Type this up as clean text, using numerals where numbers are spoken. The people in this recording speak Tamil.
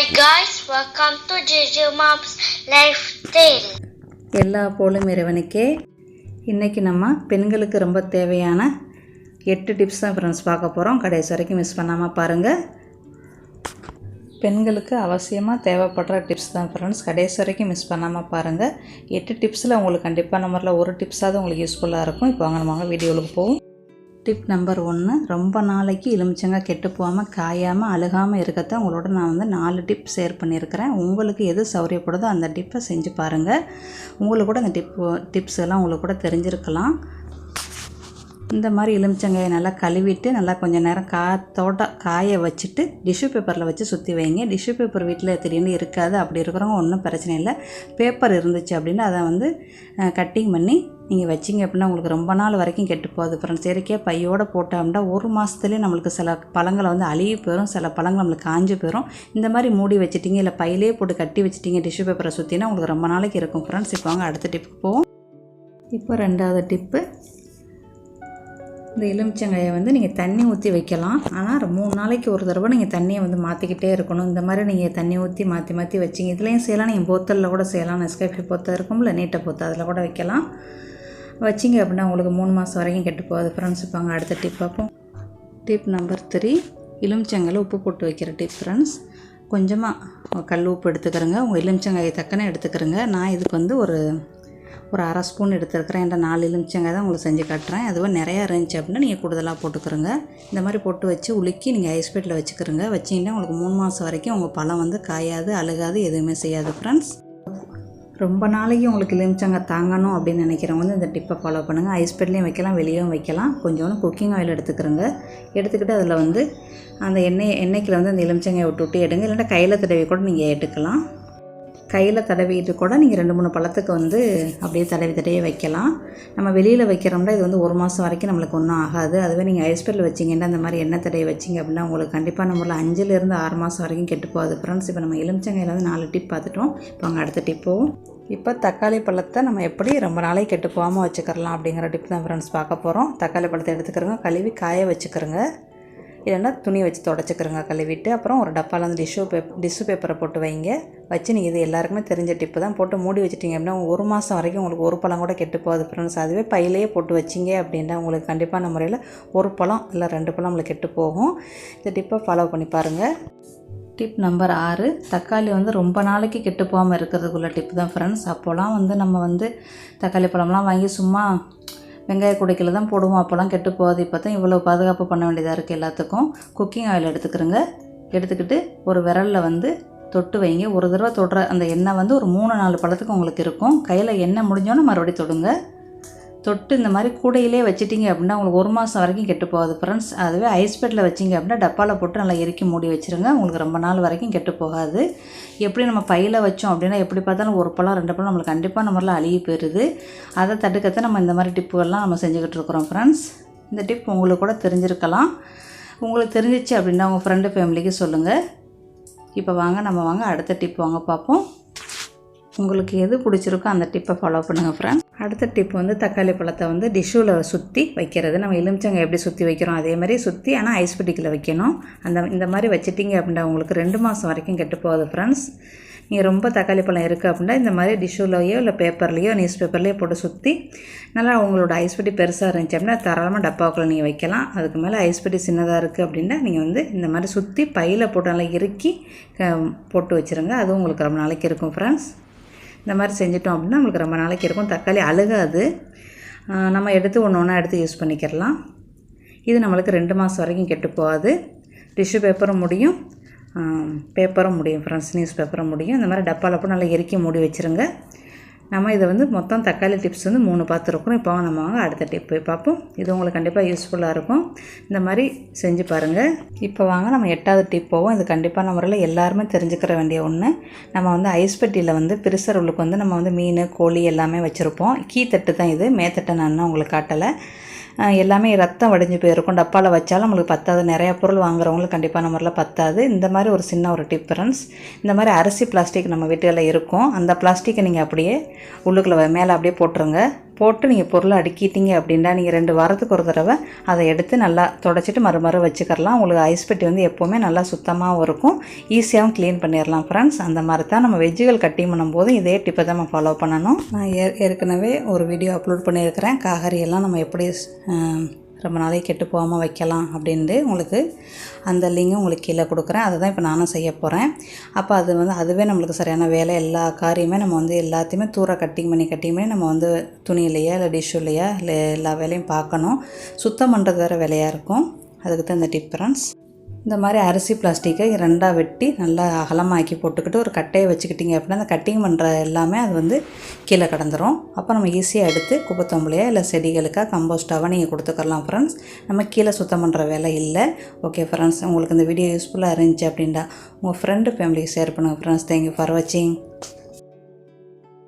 Hi guys, welcome to JJ Mom's Lifestyle. எல்லா போலும் இறைவனுக்கே. இன்றைக்கி நம்ம பெண்களுக்கு ரொம்ப தேவையான 8 டிப்ஸ் தான் ஃப்ரெண்ட்ஸ் பார்க்க போகிறோம். கடைசி வரைக்கும் மிஸ் பண்ணாமல் பாருங்கள். பெண்களுக்கு அவசியமாக தேவைப்படுற டிப்ஸ் தான் ஃப்ரெண்ட்ஸ். கடைசி வரைக்கும் மிஸ் பண்ணாமல் பாருங்கள். 8 டிப்ஸில் உங்களுக்கு கண்டிப்பாக நம்பரில் ஒரு டிப்ஸாவது உங்களுக்கு யூஸ்ஃபுல்லாக இருக்கும். இப்போ நம்ம வீடியோவுக்கு போவோம். டிப் நம்பர் 1, ரொம்ப நாளைக்கு எலுமிச்சங்காய் கெட்டு போகாமல் காயாமல் அழுகாமல் இருக்கத்தான் உங்களோட நான் 4 டிப் ஷேர் பண்ணியிருக்கிறேன். உங்களுக்கு எது சௌரியப்படுதோ அந்த டிப்பை செஞ்சு பாருங்கள். உங்களுக்கு கூட அந்த டிப்ஸ் எல்லாம் உங்களுக்கு கூட தெரிஞ்சிருக்கலாம். இந்த மாதிரி எலுமிச்சங்காயை நல்லா கழுவிட்டு நல்லா கொஞ்சம் நேரம் காய வச்சுட்டு டிஷ்யூ பேப்பரில் வச்சு சுற்றி வைங்க. டிஷ்யூ பேப்பர் வீட்டில் திடீர்னு இருக்காது, அப்படி இருக்கிறவங்க ஒன்றும் பிரச்சனை இல்லை. பேப்பர் இருந்துச்சு அப்படின்னா அதை கட்டிங் பண்ணி நீங்கள் வச்சிங்க அப்படின்னா உங்களுக்கு ரொம்ப நாள் வரைக்கும் கெட்டு போகுது ஃப்ரெண்ட்ஸ். இயற்கையாக பையோடு போட்டோம்னா ஒரு மாதத்துலேயே நம்மளுக்கு சில பழங்களை அழுகி போயிடும், சில பழங்கள் நம்மளுக்கு காஞ்சி போயிடும். இந்த மாதிரி மூடி வச்சுட்டிங்க இல்லை பையிலே போட்டு கட்டி வச்சுட்டிங்க டிஷ்யூ பேப்பரை சுற்றினா உங்களுக்கு ரொம்ப நாளைக்கு இருக்கும் ஃப்ரெண்ட்ஸ். இப்போ அடுத்த டிப்புக்கு போவோம். இப்போ 2வது டிப்பு, இந்த எலுமிச்சங்காயை நீங்கள் தண்ணி ஊற்றி வைக்கலாம். ஆனால் 3 நாளைக்கு ஒரு தடவை நீங்கள் தண்ணியை மாற்றிக்கிட்டே இருக்கணும். இந்த மாதிரி நீங்கள் தண்ணி ஊற்றி மாற்றி வச்சிங்க. இதுலேயும் செய்யலாம், நீங்கள் போத்தலில் கூட செய்யலாம். நெஸ்கேஃபே போத்தல் இருக்கும்ல, நீட்டை போத்தல், அதில் கூட வைக்கலாம். வச்சிங்க அப்படின்னா உங்களுக்கு 3 மாதம் வரைக்கும் கெட்டு போகாது ஃப்ரெண்ட்ஸ். இப்போ அடுத்த டிப் பார்ப்போம். டிப் நம்பர் 3, எலுமிச்சங்காயில் உப்பு போட்டு வைக்கிற டிப் ஃப்ரெண்ட்ஸ். கொஞ்சமாக கல் உப்பு எடுத்துக்கிறேங்க. உங்கள் எலுமிச்சங்காயை தக்கனே எடுத்துக்கிறேங்க. நான் இதுக்கு ஒரு 1/2 ஸ்பூன் எடுத்துருக்கிறேன். என்ற 4 எலுமிச்சங்காய் தான் உங்களுக்கு செஞ்சு காட்டுறேன். அதுவே நிறையா இருந்துச்சு அப்படின்னா நீங்கள் கூடுதலாக போட்டுக்கிறோங்க. இந்த மாதிரி போட்டு வச்சு உலுக்கி நீங்கள் ஐஸ் பெட்டில் வச்சுக்கிறோங்க. வச்சிங்கன்னா உங்களுக்கு 3 மாதம் வரைக்கும் உங்கள் பழம் காயாது, அழுகாது, எதுவுமே செய்யாது ஃப்ரெண்ட்ஸ். ரொம்ப நாளைக்கு உங்களுக்கு எலுமிச்சங்காய் தாங்கணும் அப்படின்னு நினைக்கிறவங்க இந்த டிப்பை ஃபாலோ பண்ணுங்கள். ஐஸ் பெட்லேயும் வைக்கலாம், வெளியும் வைக்கலாம். கொஞ்சோண்டு குக்கிங் ஆயில் எடுத்துக்கிறோங்க. எடுத்துக்கிட்டு அதில் அந்த எண்ணெய்க்கில் அந்த எலுமிச்சங்காயை விட்டு எடுங்க. இல்லைன்னா கையில் தடவி கூட நீங்கள் எடுக்கலாம். கையில் தடவிட்டு கூட நீங்கள் 2-3 பழத்துக்கு அப்படியே தடவி வைக்கலாம். நம்ம வெளியில் வைக்கிறோம்னா இது 1 மாதம் வரைக்கும் நம்மளுக்கு ஒன்றும் ஆகாது. அதுவே நீங்கள் ஐஸ் பெட்டில் வச்சிங்கன்னா அந்த மாதிரி எண்ணெய் தடவி வச்சிங்க அப்படின்னா உங்களுக்கு கண்டிப்பாக நம்மள 5லேருந்து 6 மாதம் வரைக்கும் கெட்டு போகாது ஃப்ரெண்ட்ஸ். இப்போ நம்ம எலுமிச்சங்காயில் 4 டிப் பார்த்துட்டோம். இப்போ அடுத்த டிப் போவோம். இப்போ தக்காளி பழத்தை நம்ம எப்படி ரொம்ப நாளைக்கு கெட்டு போகாமல் வச்சுக்கிறலாம் அப்படிங்கிற டிப் தான் ஃப்ரெண்ட்ஸ் பார்க்க போகிறோம். தக்காளி பழத்தை எடுத்துக்கிறோங்க, கழுவி காய வச்சுக்கிறோங்க. இல்லைன்னா துணி வச்சு தொடச்சிக்கிறோங்க கழுவிட்டு. அப்புறம் ஒரு டப்பாவில் டிஷ்யூ பேப்பரை போட்டு வைங்க. வச்சு நீங்கள் இது எல்லாருக்குமே தெரிஞ்ச டிப்பு தான். போட்டு மூடி வச்சுட்டிங்க அப்படின்னா 1 மாதம் வரைக்கும் உங்களுக்கு ஒரு பழம் கூட கெட்டு போகுது ஃப்ரெண்ட்ஸ். அதுவே பையிலேயே போட்டு வச்சிங்க அப்படின்னா உங்களுக்கு கண்டிப்பான முறையில் ஒரு பழம் இல்லை 2 பழம் நம்மளுக்கு கெட்டு போகும். இந்த டிப்பை ஃபாலோ பண்ணி பாருங்கள். டிப் நம்பர் 6, தக்காளி ரொம்ப நாளைக்கு கெட்டு போகாமல் இருக்கிறதுக்குள்ள டிப்பு தான் ஃப்ரெண்ட்ஸ். அப்போலாம் நம்ம தக்காளி பழம்லாம் வாங்கி சும்மா வெங்காய குடைக்கில் தான் போடுவோம். அப்போலாம் கெட்டு போகாது. இப்போ தான் இவ்வளோ பாதுகாப்பு பண்ண வேண்டியதாக இருக்குது எல்லாத்துக்கும். குக்கிங் ஆயில் எடுத்துக்கிறோங்க. எடுத்துக்கிட்டு ஒரு விரலில் தொட்டு வைங்க. ஒரு தடவை தொடுற அந்த எண்ணெய் ஒரு 3-4 பழத்துக்கு உங்களுக்கு இருக்கும். கையில் எண்ணெய் முடிஞ்சோன்னே மறுபடியும் தொடுங்க. தொட்டு இந்த மாதிரி கூடையிலே வச்சிட்டிங்க அப்படின்னா உங்களுக்கு 1 மாதம் வரைக்கும் கெட்டு போகாது ஃப்ரெண்ட்ஸ். அதுவே ஐஸ் பெட்டில் வச்சிங்க அப்படின்னா டப்பாவில் போட்டு நல்லா இறுக்கி மூடி வச்சுருங்க. உங்களுக்கு ரொம்ப நாள் வரைக்கும் கெட்டு போகாது. எப்படி நம்ம பையில் வச்சோம் அப்படின்னா எப்படி பார்த்தாலும் ஒரு பழம் 2 பழம் நம்மளுக்கு கண்டிப்பாக நம்மளால் அழுகி போயிடுது. அதை தடுக்கத்தான் நம்ம இந்த மாதிரி டிப்புகள்லாம் நம்ம செஞ்சுக்கிட்டு இருக்கிறோம் ஃப்ரெண்ட்ஸ். இந்த டிப் உங்களுக்கு கூட தெரிஞ்சிருக்கலாம். உங்களுக்கு தெரிஞ்சிச்சு அப்படின்னா உங்கள் ஃப்ரெண்டு ஃபேமிலிக்கு சொல்லுங்கள். இப்போ நம்ம அடுத்த டிப் பார்ப்போம். உங்களுக்கு எது பிடிச்சிருக்கோ அந்த டிப்பை ஃபாலோ பண்ணுங்கள் ஃப்ரெண்ட்ஸ். அடுத்த டிப் தக்காளி பழத்தை டிஷ்யூவில் சுற்றி வைக்கிறது. நம்ம எலுமிச்சங்காய் எப்படி சுற்றி வைக்கிறோம் அதே மாதிரி சுற்றி, ஆனால் ஐஸ் பெட்டிக்கில் வைக்கணும். இந்த மாதிரி வச்சிட்டிங்க அப்படின்னா உங்களுக்கு 2 மாதம் வரைக்கும் கெட்டு போகுது ஃப்ரெண்ட்ஸ். நீங்கள் ரொம்ப தக்காளி பழம் இருக்குது அப்படின்னா இந்த மாதிரி டிஷ்யூலையோ இல்லை பேப்பர்லேயோ நியூஸ் பேப்பர்லேயோ போட்டு சுற்றி நல்லா உங்களோட ஐஸ் பெட்டி பெருசாக இருந்துச்சு அப்படின்னா தாராளமாக டப்பாவுக்குள்ளே நீங்கள் வைக்கலாம். அதுக்கு மேலே ஐஸ் பெட்டி சின்னதாக இருக்குது அப்படின்னா நீங்கள் இந்த மாதிரி சுற்றி பையில் போட்டு நல்லா இறுக்கி போட்டு வச்சுருங்க. அதுவும் உங்களுக்கு ரொம்ப நாளைக்கு இருக்கும் ஃப்ரெண்ட்ஸ். இந்த மாதிரி செஞ்சிட்டோம் அப்படின்னா நம்மளுக்கு ரொம்ப நாளைக்கு இருக்கும். தக்காளி அழுகாது. நம்ம எடுத்து ஒன்று எடுத்து யூஸ் பண்ணிக்கிறலாம். இது நம்மளுக்கு 2 மாதம் வரைக்கும் கெட்டு போகாது. டிஷ்யூ பேப்பரும் முடியும், பேப்பரும் முடியும் ஃப்ரெண்ட்ஸ், நியூஸ் பேப்பரும் முடியும். இந்த மாதிரி டப்பாவில் போட்டு நல்லா இறுக்கி மூடி வச்சுருங்க. நம்ம இதை மொத்தம் தக்காளி டிப்ஸ் 3 பார்த்துருக்கோம். இப்போ நம்ம அடுத்த டிப்பு பார்ப்போம். இது உங்களுக்கு கண்டிப்பாக யூஸ்ஃபுல்லாக இருக்கும். இந்த மாதிரி செஞ்சு பாருங்கள். இப்போ நம்ம 8வது டிப் போவோம். இது கண்டிப்பான முறையில் எல்லாருமே தெரிஞ்சுக்கிற வேண்டிய ஒன்று. நம்ம ஐஸ் பெட்டியில் பெருசர் உள்ளுக்கு நம்ம மீன், கோழி எல்லாமே வச்சுருப்போம். கீத்தட்டு தான் இது, மேத்தட்டை நான் உங்களுக்கு காட்டலை. எல்லாமே ரத்தம் வடிஞ்சு போயிருக்கும். டப்பாவில் வச்சாலும் நம்மளுக்கு பத்தாது. நிறையா பொருள் வாங்குறவங்களுக்கு கண்டிப்பாக முறையில் பத்தாது. இந்த மாதிரி ஒரு சின்ன ஒரு டிஃபரன்ஸ். இந்த மாதிரி அரிசி பிளாஸ்டிக் நம்ம வீட்டுகளில் இருக்கும். அந்த பிளாஸ்டிக்கை நீங்கள் அப்படியே உள்ளுக்குள்ளே மேலே அப்படியே போட்டுருங்க. போட்டு நீங்கள் பொருளை அடுக்கிட்டீங்க அப்படின்னா நீங்கள் 2 வாரத்துக்கு ஒரு தடவை அதை எடுத்து நல்லா தொடச்சிட்டு மறு வச்சுக்கிறலாம். உங்களுக்கு ஐஸ் பெட்டி வந்து எப்போவுமே நல்லா சுத்தமாகவும் இருக்கும், ஈஸியாகவும் க்ளீன் பண்ணிடலாம் ஃப்ரெண்ட்ஸ். அந்த மாதிரி தான் நம்ம வெஜ்ஜுகள் கட்டிங் பண்ணும்போது இதே டிப்பை தான் நம்ம ஃபாலோ பண்ணணும். நான் ஏற்கனவே ஒரு வீடியோ அப்லோட் பண்ணியிருக்கிறேன், காய்கறியெல்லாம் நம்ம எப்படி ரொம்ப நாளைக்கு கெட்டு போகாமல் வைக்கலாம் அப்படின்ட்டு. உங்களுக்கு அந்த லிங்கும் உங்களுக்கு கீழே கொடுக்குறேன். அதை தான் இப்போ நானும் செய்ய போகிறேன். அப்போ அது வந்து அதுவே நம்மளுக்கு சரியான வேலை. எல்லா காரியுமே நம்ம வந்து எல்லாத்தையுமே தூர கட்டிங் பண்ணி நம்ம வந்து துணியிலையா இல்லை டிஷ்யூலையா இல்லை எல்லா வேலையும் பார்க்கணும். சுத்தம் பண்ணுறது வேறு வேலையாக இருக்கும். அதுக்கு தான் இந்த டிஃப்ரென்ஸ். இந்த மாதிரி அரிசி பிளாஸ்டிக்கை 2ஆக வெட்டி நல்லா அகலமாக்கி போட்டுக்கிட்டு ஒரு கட்டையை வச்சுக்கிட்டிங்க அப்படின்னா அந்த கட்டிங் பண்ணுற எல்லாமே அது வந்து கீழே கிடந்துரும். அப்போ நம்ம ஈஸியாக எடுத்து குப்பைத்தொம்பளையா இல்லை செடிகளுக்காக கம்போஸ்டாக நீங்கள் கொடுத்துக்கலாம் ஃப்ரெண்ட்ஸ். நம்ம கீழே சுத்தம் பண்ணுற வேலை இல்லை. ஓகே ஃப்ரெண்ட்ஸ், உங்களுக்கு இந்த வீடியோ யூஸ்ஃபுல்லாக இருந்துச்சு அப்படின்னா உங்கள் ஃப்ரெண்டு ஃபேமிலிக்கு ஷேர் பண்ணுங்கள் ஃப்ரெண்ட்ஸ். தேங்க்யூ ஃபார் வாட்சிங்.